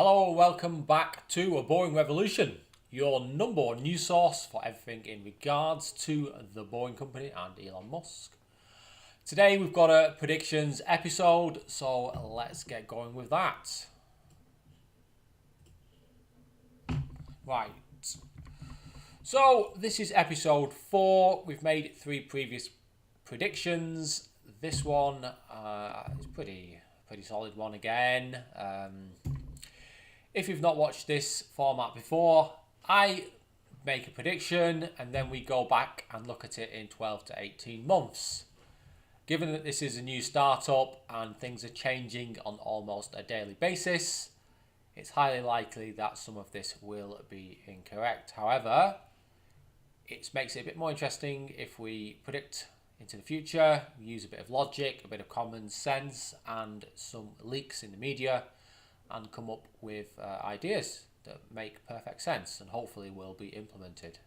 Hello, welcome back to A Boring Revolution, your number one news source for everything in regards to the Boring Company and Elon Musk. Today we've got a predictions episode, so let's get going with that. Right. So this is episode 4. We've made 3 previous predictions. This one is pretty solid one again. If you've not watched this format before, I make a prediction and then we go back and look at it in 12 to 18 months. Given that this is a new startup and things are changing on almost a daily basis, it's highly likely that some of this will be incorrect. However, it makes it a bit more interesting if we predict into the future, use a bit of logic, a bit of common sense and some leaks in the media, and come up with ideas that make perfect sense and hopefully will be implemented.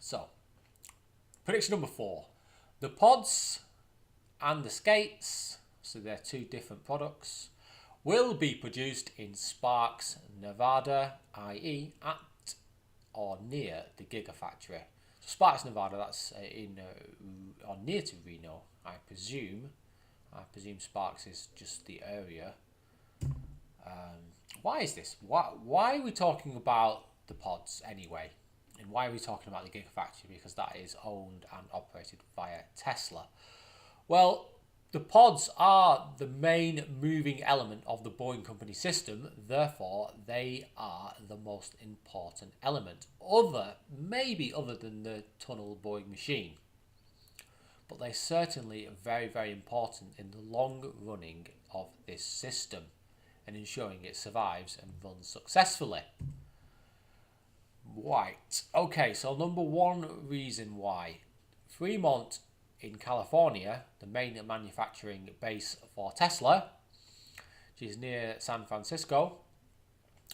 So, prediction number 4. The pods and the skates, so they're 2 different products, will be produced in Sparks, Nevada, i.e. at or near the Gigafactory. So Sparks, Nevada, that's in or near to Reno, I presume. I presume Sparks is just the area. Why is this? Why are we talking about the pods anyway? And why are we talking about the Gigafactory? Because that is owned and operated via Tesla. Well, the pods are the main moving element of the Boring Company system. Therefore, they are the most important element. Maybe other than the tunnel boring machine. But they're certainly very, very important in the long running of this system and ensuring it survives and runs successfully. Right, okay, so number 1 reason why. Fremont in California, the main manufacturing base for Tesla, which is near San Francisco,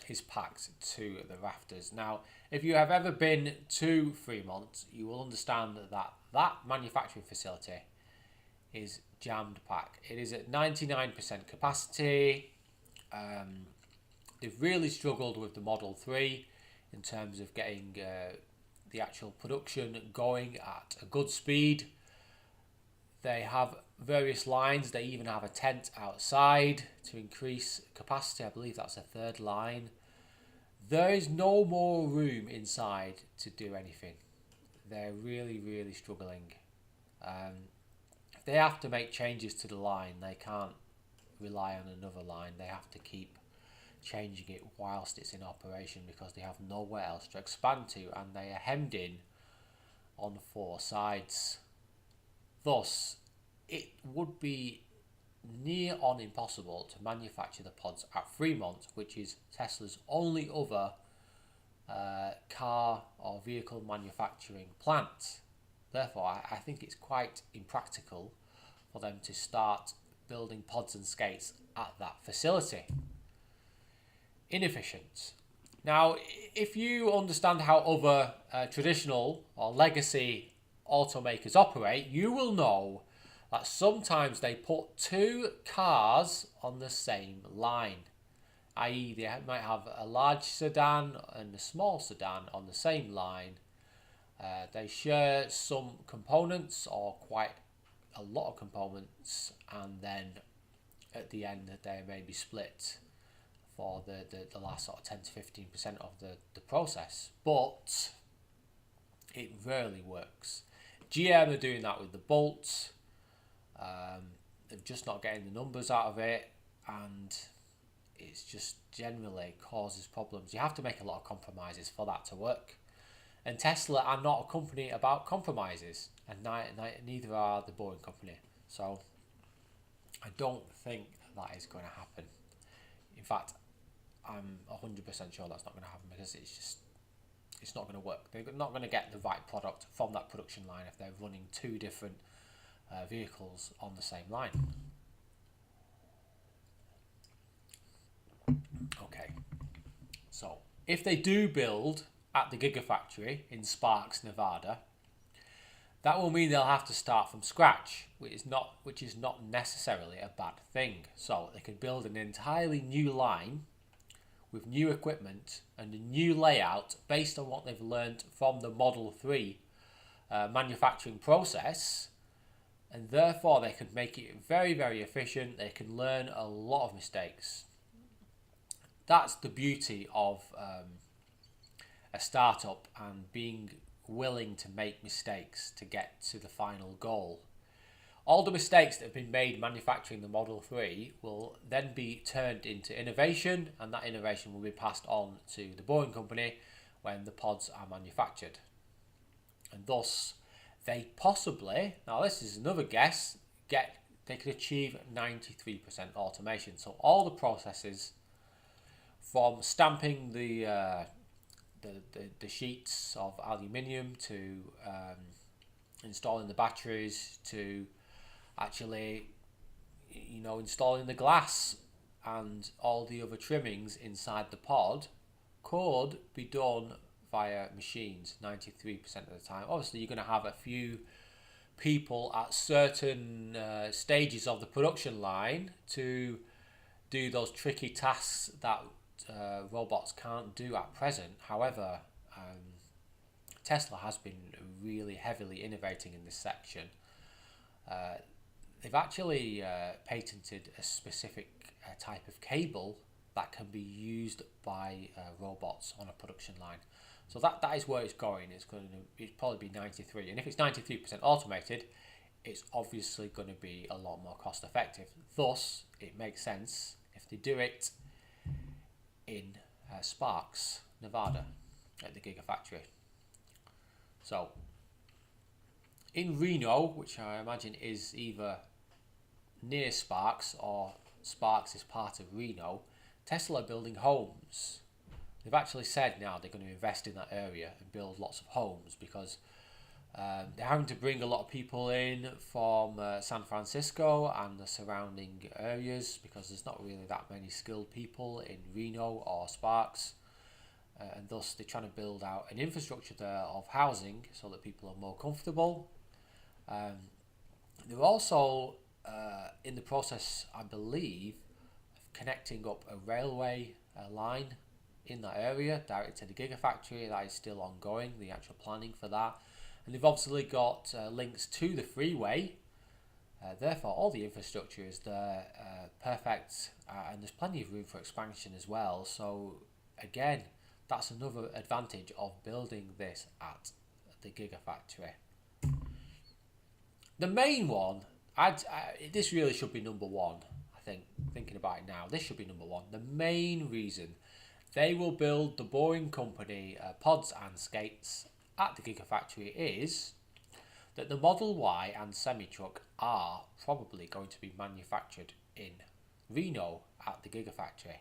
is packed to the rafters. Now, if you have ever been to Fremont, you will understand that manufacturing facility is jammed packed. It is at 99% capacity. They've really struggled with the Model 3 in terms of getting the actual production going at a good speed. They have various lines. They even have a tent outside to increase capacity. I believe that's a 3rd line. There is no more room inside to do anything. They're really, really struggling. If they have to make changes to the line, they can't rely on another line. They have to keep changing it whilst it's in operation because they have nowhere else to expand to, and they are hemmed in on 4 sides. Thus, it would be near on impossible to manufacture the pods at Fremont, which is Tesla's only other car or vehicle manufacturing plant. Therefore, I think it's quite impractical for them to start building pods and skates at that facility. Inefficient. Now, if you understand how other traditional or legacy automakers operate, you will know that sometimes they put 2 cars on the same line, i.e. they might have a large sedan and a small sedan on the same line. They share some components or quite a lot of components, and then at the end they may be split for the last sort of 10 to 15% of the process, but it rarely works. GM are doing that with the bolts. They're just not getting the numbers out of it, and it's just generally causes problems. You have to make a lot of compromises for that to work. And Tesla are not a company about compromises, and neither are the Boring Company. So I don't think that is going to happen. In fact, I'm 100% sure that's not going to happen because it's not going to work. They're not going to get the right product from that production line if they're running 2 different vehicles on the same line. Okay, so if they do build at the Gigafactory in Sparks, Nevada, That will mean they'll have to start from scratch, which is not necessarily a bad thing. So they can build an entirely new line with new equipment and a new layout based on what they've learned from the Model 3 manufacturing process, and therefore they can make it very, very efficient. They can learn a lot of mistakes. That's the beauty of a startup and being willing to make mistakes to get to the final goal. All the mistakes that have been made manufacturing the Model 3 will then be turned into innovation, and that innovation will be passed on to the Boring Company when the pods are manufactured. And thus, they possibly, now this is another guess, they could achieve 93% automation. So all the processes from stamping the sheets of aluminium to installing the batteries to actually installing the glass and all the other trimmings inside the pod could be done via machines 93% of the time. Obviously you're going to have a few people at certain stages of the production line to do those tricky tasks that robots can't do at present. However, Tesla has been really heavily innovating in this section. They've actually patented a specific type of cable that can be used by robots on a production line. So that is where it's going. It's probably be 93, and if it's 93% automated, it's obviously going to be a lot more cost effective. Thus, it makes sense if they do it in Sparks, Nevada, at the Gigafactory. So, in Reno, which I imagine is either near Sparks or Sparks is part of Reno, Tesla are building homes. They've actually said now they're going to invest in that area and build lots of homes because they're having to bring a lot of people in from San Francisco and the surrounding areas because there's not really that many skilled people in Reno or Sparks, and thus they're trying to build out an infrastructure there of housing so that people are more comfortable. They're also in the process, I believe, of connecting up a railway line in that area directly to the Gigafactory. That is still ongoing, the actual planning for that. And they've obviously got links to the freeway. Therefore, all the infrastructure is there, perfect, and there's plenty of room for expansion as well. So, again, that's another advantage of building this at the Gigafactory. The main one, this really should be number one, I think, thinking about it now. This should be number one. The main reason they will build the Boring Company pods and skates at the Gigafactory is that the Model Y and semi-truck are probably going to be manufactured in Reno at the Gigafactory.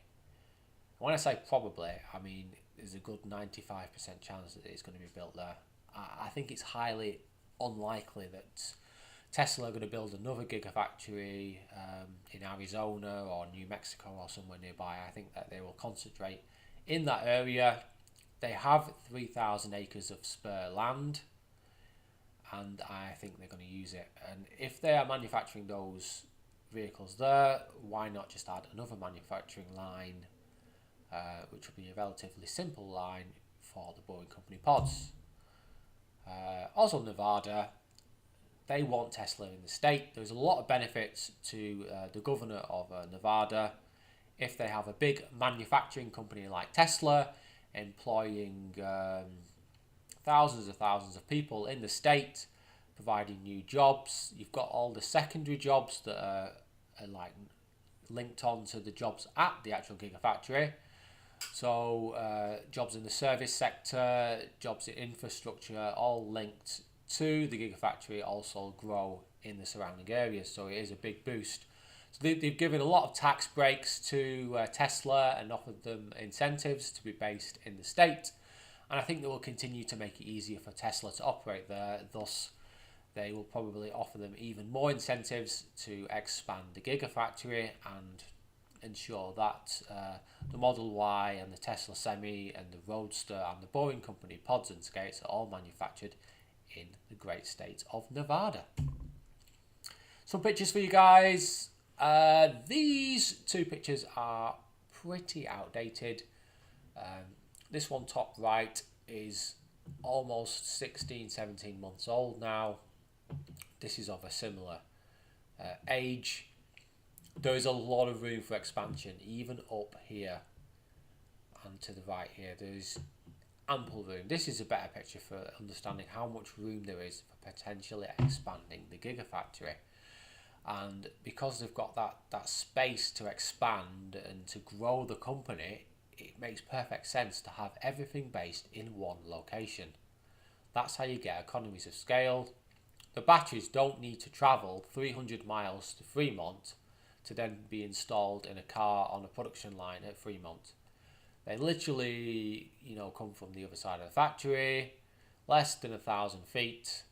When I say probably, I mean there's a good 95% chance that it's going to be built there. I think it's highly unlikely that Tesla are going to build another Gigafactory in Arizona or New Mexico or somewhere nearby. I think that they will concentrate in that area. They have 3,000 acres of spare land, and I think they're going to use it. And if they are manufacturing those vehicles there, why not just add another manufacturing line, which will be a relatively simple line for the Boring Company pods. Also Nevada, they want Tesla in the state. There's a lot of benefits to the governor of Nevada if they have a big manufacturing company like Tesla employing thousands of people in the state, providing new jobs. You've got all the secondary jobs that are like linked on to the jobs at the actual Gigafactory. So jobs in the service sector, jobs in infrastructure, all linked to the Gigafactory, also grow in the surrounding areas. So it is a big boost. So they've given a lot of tax breaks to Tesla and offered them incentives to be based in the state. And I think they will continue to make it easier for Tesla to operate there. Thus, they will probably offer them even more incentives to expand the Gigafactory and ensure that the Model Y and the Tesla Semi and the Roadster and the Boring Company pods and skates are all manufactured in the great state of Nevada. Some pictures for you guys. These two pictures are pretty outdated. This one top right is almost 16, 17 months old now. This is of a similar age. There is a lot of room for expansion, even up here and to the right here. There is ample room. This is a better picture for understanding how much room there is for potentially expanding the Gigafactory. And because they've got that space to expand and to grow the company, it makes perfect sense to have everything based in one location. That's how you get economies of scale. The batteries don't need to travel 300 miles to Fremont to then be installed in a car on a production line at Fremont. They literally, come from the other side of the factory, less than 1,000 feet,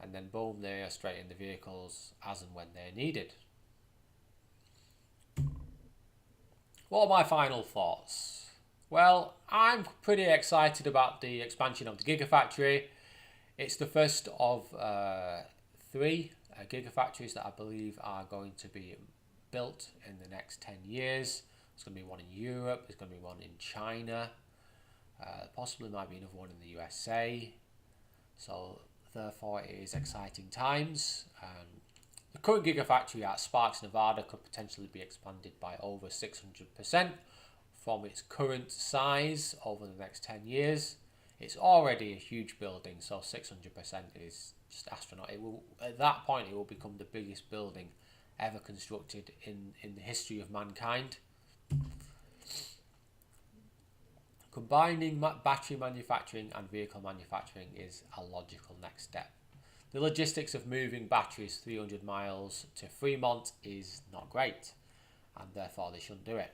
and then boom, they are straight in the vehicles as and when they're needed. What are my final thoughts? Well, I'm pretty excited about the expansion of the Gigafactory. It's the first of 3 Gigafactories that I believe are going to be built in the next 10 years. There's going to be one in Europe, there's going to be one in China, possibly might be another one in the USA. So therefore it is exciting times. The current Gigafactory at Sparks, Nevada could potentially be expanded by over 600% from its current size over the next 10 years. It's already a huge building, so 600% is just astronomical. At that point, it will become the biggest building ever constructed in the history of mankind. Combining battery manufacturing and vehicle manufacturing is a logical next step. The logistics of moving batteries 300 miles to Fremont is not great, and therefore they shouldn't do it.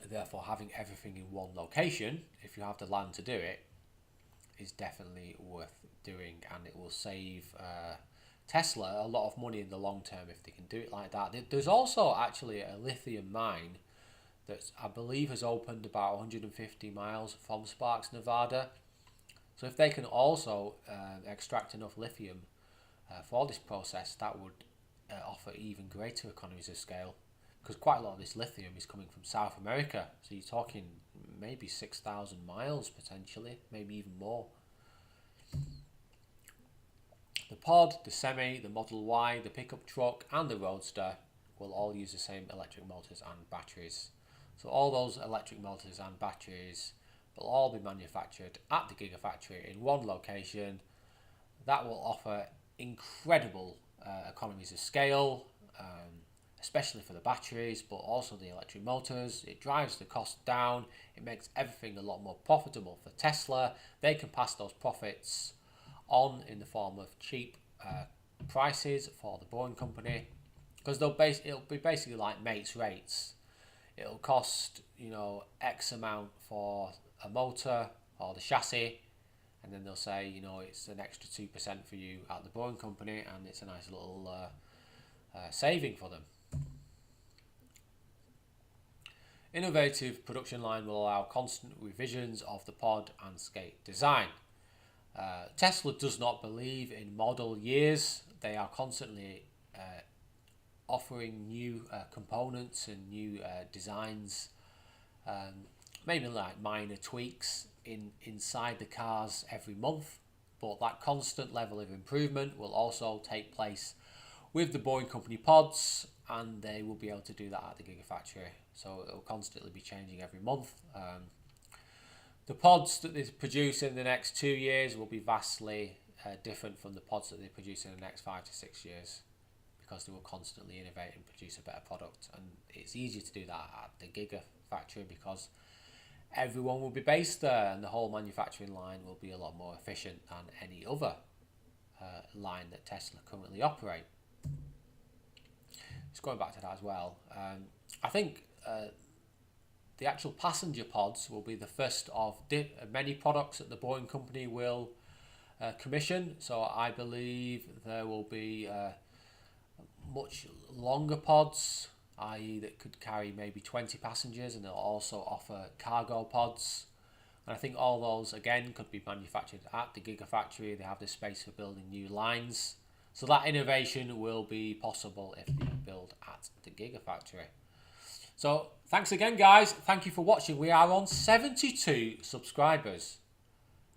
Therefore, having everything in one location, if you have the land to do it, is definitely worth doing, and it will save Tesla a lot of money in the long term if they can do it like that. There's also actually a lithium mine that I believe has opened about 150 miles from Sparks, Nevada. So if they can also extract enough lithium for this process, that would offer even greater economies of scale, because quite a lot of this lithium is coming from South America. So you're talking maybe 6,000 miles potentially, maybe even more. The Pod, the Semi, the Model Y, the pickup truck and the Roadster will all use the same electric motors and batteries. So all those electric motors and batteries will all be manufactured at the Gigafactory in one location. That will offer incredible economies of scale, especially for the batteries, but also the electric motors. It drives the cost down. It makes everything a lot more profitable for Tesla. They can pass those profits on in the form of cheap prices for the Boring company, because it'll be basically like mates rates. It'll cost X amount for a motor or the chassis, and then they'll say it's an extra 2% for you at the Boring company, and it's a nice little saving for them. Innovative production line will allow constant revisions of the pod and skate design. Tesla does not believe in model years. They are constantly offering new components and new designs, maybe like minor tweaks inside the cars every month, but that constant level of improvement will also take place with the Boring company pods, and they will be able to do that at the Gigafactory. So it will constantly be changing every month. The pods that they produce in the next 2 years will be vastly different from the pods that they produce in the next 5 to 6 years, because they will constantly innovate and produce a better product. And it's easier to do that at the Gigafactory because everyone will be based there, and the whole manufacturing line will be a lot more efficient than any other line that Tesla currently operate. Just going back to that as well, I think the actual passenger pods will be the first of many products that the Boring company will commission. So I believe there will be much longer pods i.e. that could carry maybe 20 passengers, and it'll also offer cargo pods. And I think all those, again, could be manufactured at the Gigafactory. They have the space for building new lines. So that innovation will be possible if they build at the Gigafactory. So thanks again, guys. Thank you for watching. We are on 72 subscribers.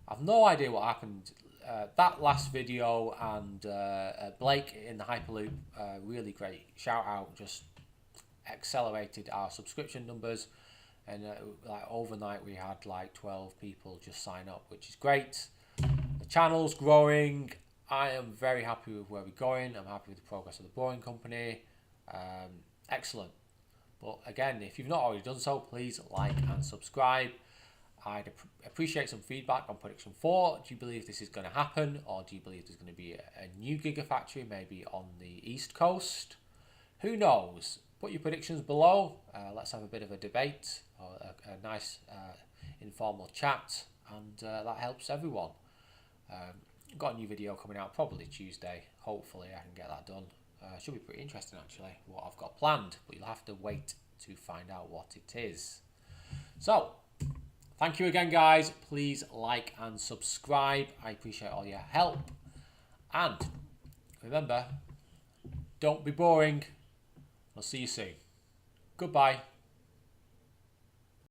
I've no idea what happened. That last video and Blake in the Hyperloop, really great shout out, just accelerated our subscription numbers. And like overnight we had like 12 people just sign up, which is great. The channel's growing. I am very happy with where we're going. I'm happy with the progress of the Boring Company. Excellent. But again, if you've not already done so, please like and subscribe. I'd appreciate some feedback on prediction 4. Do you believe this is going to happen, or do you believe there's going to be a new Gigafactory maybe on the East Coast? Who knows? Put your predictions below. Let's have a bit of a debate, or a nice informal chat, and that helps everyone. Got a new video coming out probably Tuesday. Hopefully I can get that done. Should be pretty interesting actually, what I've got planned, but you'll have to wait to find out what it is. So, thank you again, guys. Please like and subscribe. I appreciate all your help. And remember, don't be boring. I'll see you soon. Goodbye.